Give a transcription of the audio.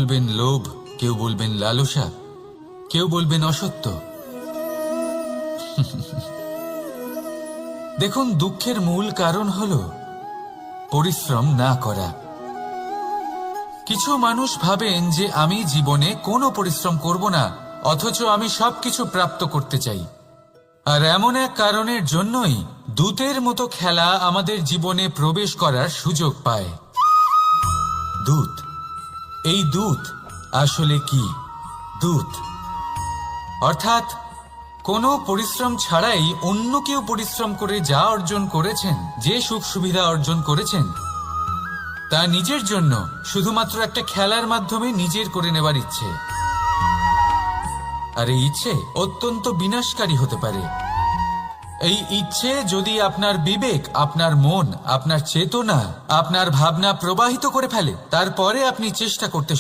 বলবেন লোভ, কেউ বলবেন লালসা, কেউ বলবেন অসত্য। দেখুন, দুঃখের মূল কারণ হলো পরিশ্রম না করা। কিছু মানুষ ভাবেন যে আমি জীবনে কোনো পরিশ্রম করব না, অথচ আমি সবকিছু প্রাপ্ত করতে চাই। আর এমন এক কারণের জন্যই দূতের মতো খেলা আমাদের জীবনে প্রবেশ করার সুযোগ পায়। দূত, এই দূত আসলে কি? দূত অর্থাৎ কোনো পরিশ্রম ছাড়াই অন্য কেউ পরিশ্রম করে যা অর্জন করেছেন, যে সুখ সুবিধা অর্জন করেছেন, তা নিজের জন্য শুধুমাত্র একটা খেলার মাধ্যমে নিজের করে নেবার ইচ্ছে। আর এই ইচ্ছে অত্যন্ত বিনাশকারী হতে পারে। এই ইচ্ছে যদি আপনার বিবেক, আপনার মন, আপনার চেতনা, আপনার ভাবনা প্রবাহিত করে ফেলে, তারপরে আপনি চেষ্টা করতে